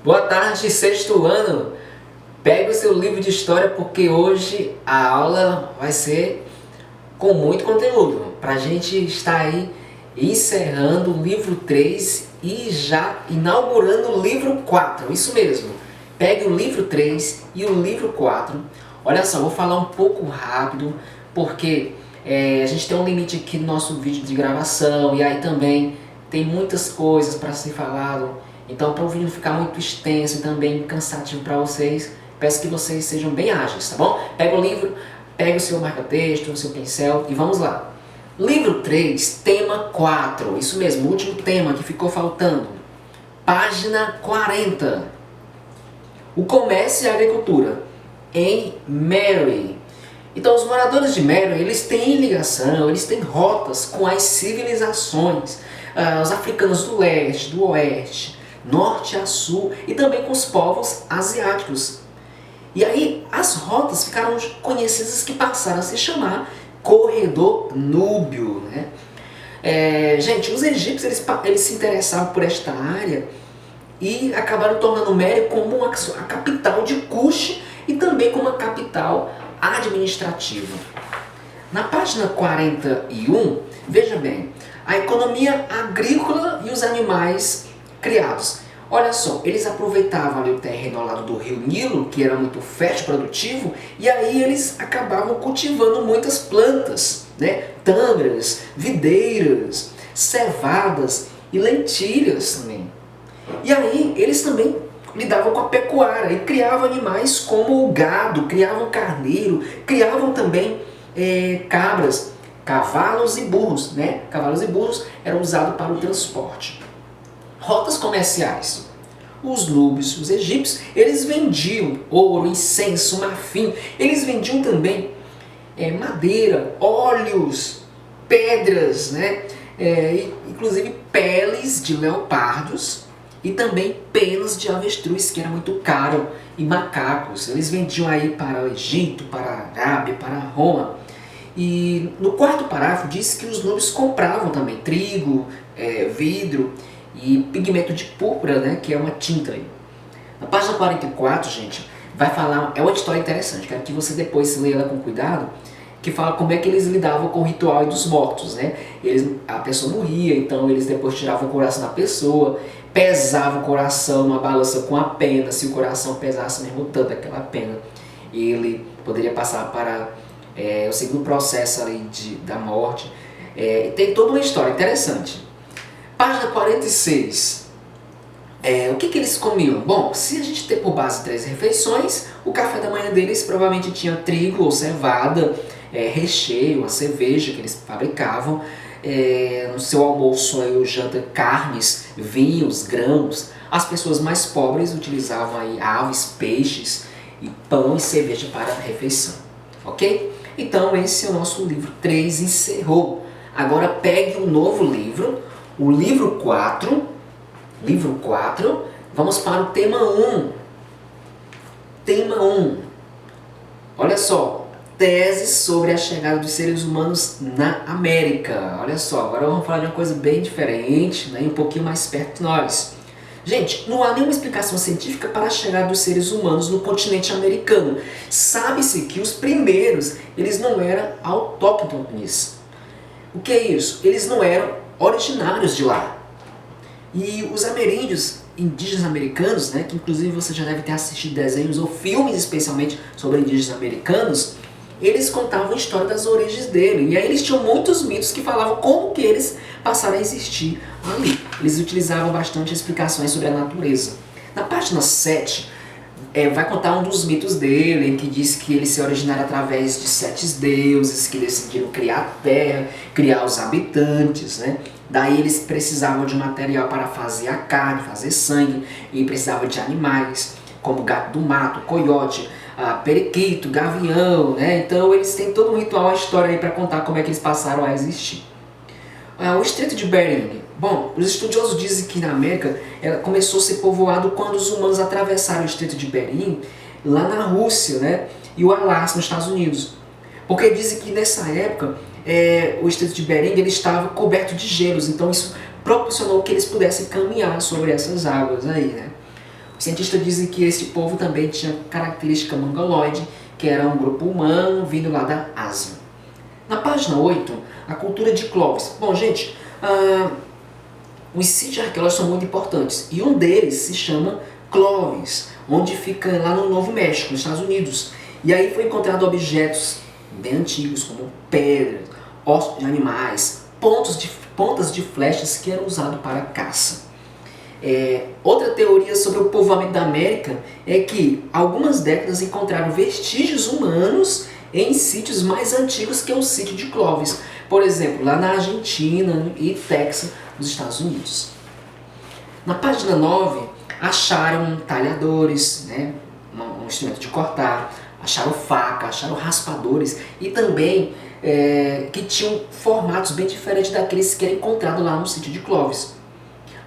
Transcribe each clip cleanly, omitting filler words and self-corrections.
Boa tarde, sexto ano. Pegue o seu livro de história porque hoje a aula vai ser com muito conteúdo. Para a gente estar aí encerrando o livro 3 e já inaugurando o livro 4. Isso mesmo. Pegue o livro 3 e o livro 4. Olha só, vou falar um pouco rápido porque a gente tem um limite aqui no nosso vídeo de gravação e aí também tem muitas coisas para ser falado. Então, para o vídeo não ficar muito extenso e também cansativo para vocês, peço que vocês sejam bem ágeis, tá bom? Pega o livro, pega o seu marca-texto, o seu pincel e vamos lá. Livro 3, tema 4. Isso mesmo, o último tema que ficou faltando. Página 40. O comércio e a agricultura em Mary. Então, os moradores de Mary, eles têm ligação, eles têm rotas com as civilizações. Os africanos do leste, do oeste, norte a sul e também com os povos asiáticos. E aí as rotas ficaram conhecidas que passaram a se chamar Corredor Núbio, né? Gente, os egípcios eles se interessavam por esta área e acabaram tornando Mary como a capital de Cush e também como a capital administrativa. Na página 41, veja bem, a economia agrícola e os animais criados. Olha só, eles aproveitavam ali o terreno ao lado do rio Nilo, que era muito fértil, produtivo, e aí eles acabavam cultivando muitas plantas, né? Tâmaras, videiras, cevadas e lentilhas também. E aí eles também lidavam com a pecuária e criavam animais como o gado, criavam carneiro, criavam também cabras, cavalos e burros, né? Cavalos e burros eram usados para o transporte. Rotas comerciais. Os núbios, os egípcios, eles vendiam ouro, incenso, marfim. Eles vendiam também madeira, óleos, pedras, né? Inclusive peles de leopardos e também penas de avestruz, que era muito caro, e macacos. Eles vendiam aí para o Egito, para a Arábia, para Roma. E no quarto parágrafo diz que os núbios compravam também trigo, vidro e pigmento de púrpura, né, que é uma tinta aí. Na página 44, gente, vai falar, é uma história interessante, quero que você depois leia ela com cuidado, que fala como é que eles lidavam com o ritual dos mortos, né? A pessoa morria, então eles depois tiravam o coração da pessoa, pesavam o coração numa balança com a pena, se o coração pesasse mesmo tanto aquela pena, ele poderia passar para o segundo processo ali da morte. Tem toda uma história interessante. Página 46. O que eles comiam? Bom, se a gente ter por base 3 refeições, o café da manhã deles provavelmente tinha trigo ou cevada, recheio, a cerveja que eles fabricavam. No seu almoço aí, ou janta, carnes, vinhos, grãos. As pessoas mais pobres utilizavam aí aves, peixes, e pão e cerveja para a refeição. Ok? Então esse é o nosso livro 3, encerrou. Agora pegue um novo livro, o livro 4, vamos para o tema 1. Tema 1, olha só, tese sobre a chegada dos seres humanos na América. Olha só, agora vamos falar de uma coisa bem diferente, né, um pouquinho mais perto de nós. Gente, não há nenhuma explicação científica para a chegada dos seres humanos no continente americano. Sabe-se que os primeiros, eles não eram autóctones. O que é isso? Eles não eram originários de lá. E os ameríndios, indígenas americanos, né, que inclusive você já deve ter assistido desenhos ou filmes especialmente sobre indígenas americanos, eles contavam a história das origens dele. E aí eles tinham muitos mitos que falavam como que eles passaram a existir ali. Eles utilizavam bastante explicações sobre a natureza. Na página 7, vai contar um dos mitos dele, em que diz que ele se originaram através de 7 deuses que decidiram criar a terra, criar os habitantes, né? Daí eles precisavam de material para fazer a carne, fazer sangue, e precisavam de animais, como gato do mato, coiote, periquito, gavião, né? Então eles têm todo um ritual, a história aí para contar como é que eles passaram a existir. O Estreito de Bering. Bom, os estudiosos dizem que na América ela começou a ser povoado quando os humanos atravessaram o Estreito de Bering lá na Rússia, né? E o Alasca nos Estados Unidos. Porque dizem que nessa época o Estreito de Bering ele estava coberto de gelos, então isso proporcionou que eles pudessem caminhar sobre essas águas aí, né? Os cientistas dizem que esse povo também tinha característica mongoloide, que era um grupo humano vindo lá da Ásia. Na página 8, a cultura de Clovis. Bom, gente, os sítios arqueológicos são muito importantes e um deles se chama Clovis, onde fica lá no Novo México, nos Estados Unidos. E aí foi encontrado objetos bem antigos, como pedras, ossos de animais, pontas de flechas que eram usados para caça. Outra teoria sobre o povoamento da América é que algumas décadas encontraram vestígios humanos em sítios mais antigos que o sítio de Clovis. Por exemplo, lá na Argentina e Texas, nos Estados Unidos. Na página 9, acharam talhadores, né, um instrumento de cortar, acharam faca, acharam raspadores e também que tinham formatos bem diferentes daqueles que eram encontrados lá no sítio de Clovis.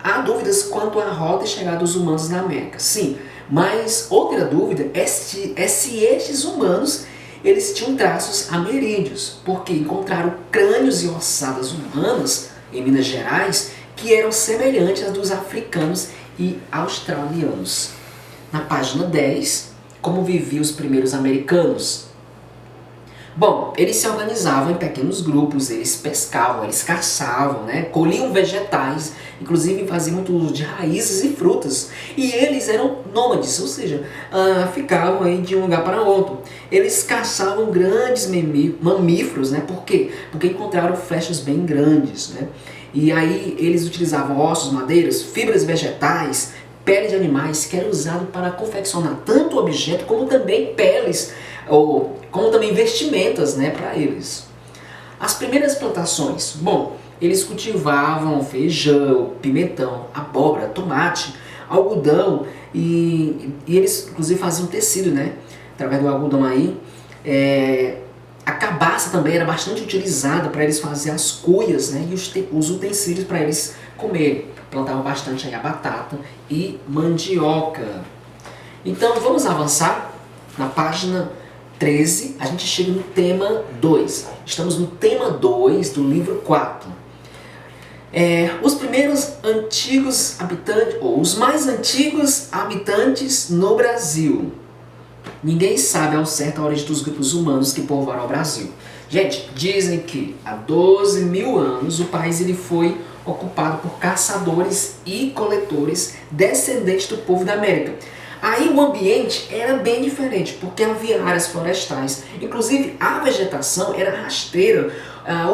Há dúvidas quanto à rota e chegada dos humanos na América, sim, mas outra dúvida é se estes humanos eles tinham traços ameríndios, porque encontraram crânios e ossadas humanas em Minas Gerais que eram semelhantes às dos africanos e australianos. Na página 10, como viviam os primeiros americanos? Bom, eles se organizavam em pequenos grupos, eles pescavam, eles caçavam, né? Colhiam vegetais, inclusive faziam muito uso de raízes e frutas. E eles eram nômades, ou seja, ficavam aí de um lugar para outro. Eles caçavam grandes mamíferos, né? Por quê? Porque encontraram flechas bem grandes, né? E aí eles utilizavam ossos, madeiras, fibras vegetais, pele de animais, que era usado para confeccionar tanto objeto como também peles, ou como também vestimentas, né, para eles. As primeiras plantações, bom, eles cultivavam feijão, pimentão, abóbora, tomate, algodão e eles inclusive faziam tecido, né, através do algodão aí. A cabaça também era bastante utilizada para eles fazer as cuias, né, e os utensílios para eles comerem. Plantavam bastante aí a batata e mandioca. Então vamos avançar na página 13, a gente chega no tema 2. Estamos no tema 2 do livro 4. Os primeiros antigos habitantes, ou os mais antigos habitantes no Brasil. Ninguém sabe ao certo a origem dos grupos humanos que povoaram o Brasil. Gente, dizem que há 12 mil anos o país ele foi ocupado por caçadores e coletores descendentes do povo da América. Aí o ambiente era bem diferente, porque havia áreas florestais, inclusive a vegetação era rasteira,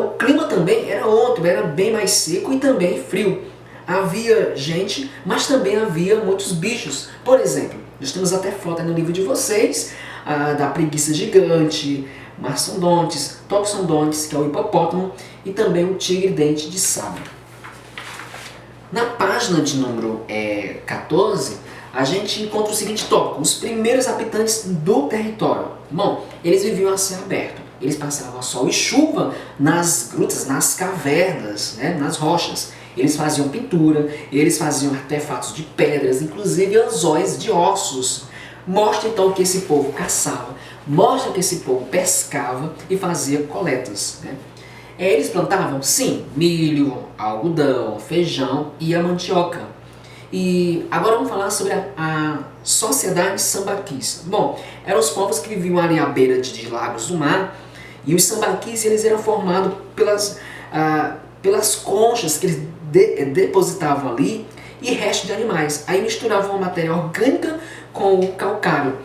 o clima também era outro, era bem mais seco e também frio. Havia gente, mas também havia muitos bichos. Por exemplo, nós temos até foto no livro de vocês, da preguiça gigante, mastodontes, toxodontes, que é o hipopótamo, e também o tigre-dente de sabre. Na página de número 14, a gente encontra o seguinte tópico: os primeiros habitantes do território. Bom, eles viviam a céu aberto, eles passavam sol e chuva nas grutas, nas cavernas, né, nas rochas. Eles faziam pintura, eles faziam artefatos de pedras, inclusive anzóis de ossos. Mostra então que esse povo caçava, mostra que esse povo pescava e fazia coletas, né? Eles plantavam, sim, milho, algodão, feijão e a mandioca. E agora vamos falar sobre a sociedade sambaquis. Bom, eram os povos que viviam ali à beira de lagos do mar, e os sambaquis eles eram formados pelas conchas que eles depositavam ali e restos de animais. Aí misturavam a matéria orgânica com o calcário.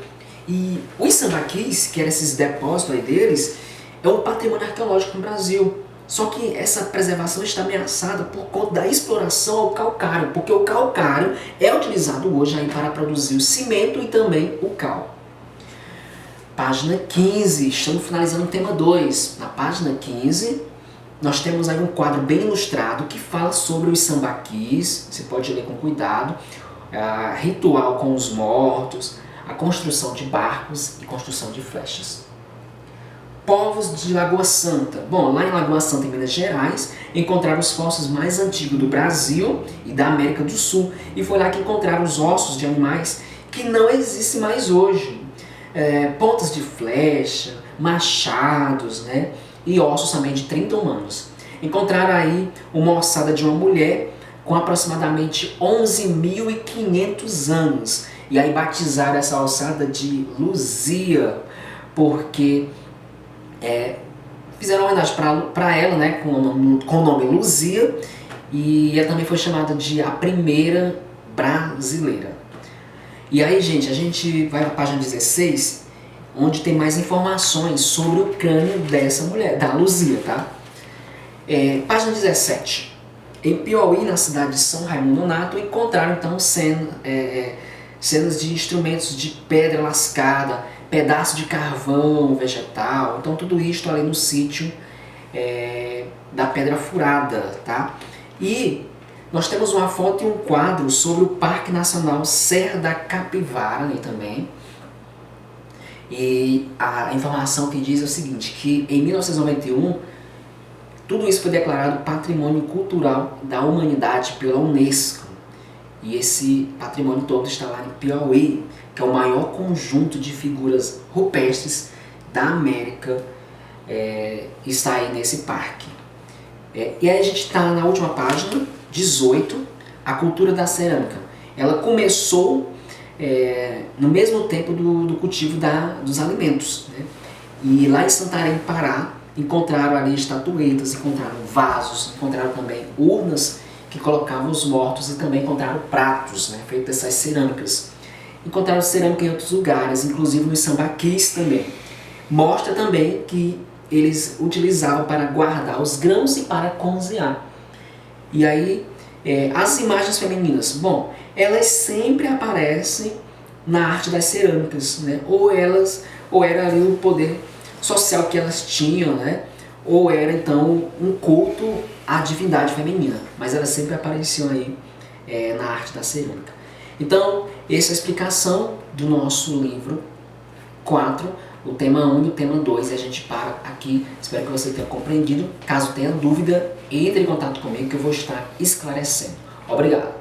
E os sambaquis, que eram esses depósitos aí deles, é um patrimônio arqueológico no Brasil. Só que essa preservação está ameaçada por conta da exploração ao calcário, porque o calcário é utilizado hoje aí para produzir o cimento e também o cal. Página 15, estamos finalizando o tema 2. Na página 15, nós temos aí um quadro bem ilustrado que fala sobre os sambaquis, você pode ler com cuidado, ritual com os mortos, a construção de barcos e construção de flechas. Povos de Lagoa Santa. Bom, lá em Lagoa Santa, em Minas Gerais, encontraram os fósseis mais antigos do Brasil e da América do Sul. E foi lá que encontraram os ossos de animais que não existem mais hoje. Pontas de flecha, machados, né? E ossos também de 30 humanos. Encontraram aí uma ossada de uma mulher com aproximadamente 11.500 anos. E aí batizaram essa alçada de Luzia, porque fizeram homenagem para ela, né, com o nome Luzia, e ela também foi chamada de a primeira brasileira. E aí, gente, a gente vai para a página 16, onde tem mais informações sobre o crânio dessa mulher, da Luzia, tá? Página 17. Em Piauí, na cidade de São Raimundo Nonato, encontraram então cenas de instrumentos de pedra lascada, pedaço de carvão vegetal, então tudo isto ali no sítio da Pedra Furada, tá? E nós temos uma foto e um quadro sobre o Parque Nacional Serra da Capivara ali também. E a informação que diz é o seguinte, que em 1991, tudo isso foi declarado Patrimônio Cultural da Humanidade pela Unesco. E esse patrimônio todo está lá em Piauí, que é o maior conjunto de figuras rupestres da América, está aí nesse parque. E aí a gente está na última página, 18, a cultura da cerâmica. Ela começou no mesmo tempo do cultivo dos alimentos, né? E lá em Santarém, Pará, encontraram ali estatuetas, encontraram vasos, encontraram também urnas que colocavam os mortos e também encontraram pratos, né, feitos dessas cerâmicas. Encontraram cerâmica em outros lugares, inclusive nos sambaquis também. Mostra também que eles utilizavam para guardar os grãos e para cozinhar. E aí, as imagens femininas, bom, elas sempre aparecem na arte das cerâmicas, né? Ou era ali o poder social que elas tinham, né? Ou era então um culto à divindade feminina, mas elas sempre apareciam aí na arte da cerâmica. Então, essa é a explicação do nosso livro 4, o tema 1 e o tema 2, e a gente para aqui. Espero que você tenha compreendido. Caso tenha dúvida, entre em contato comigo que eu vou estar esclarecendo. Obrigado!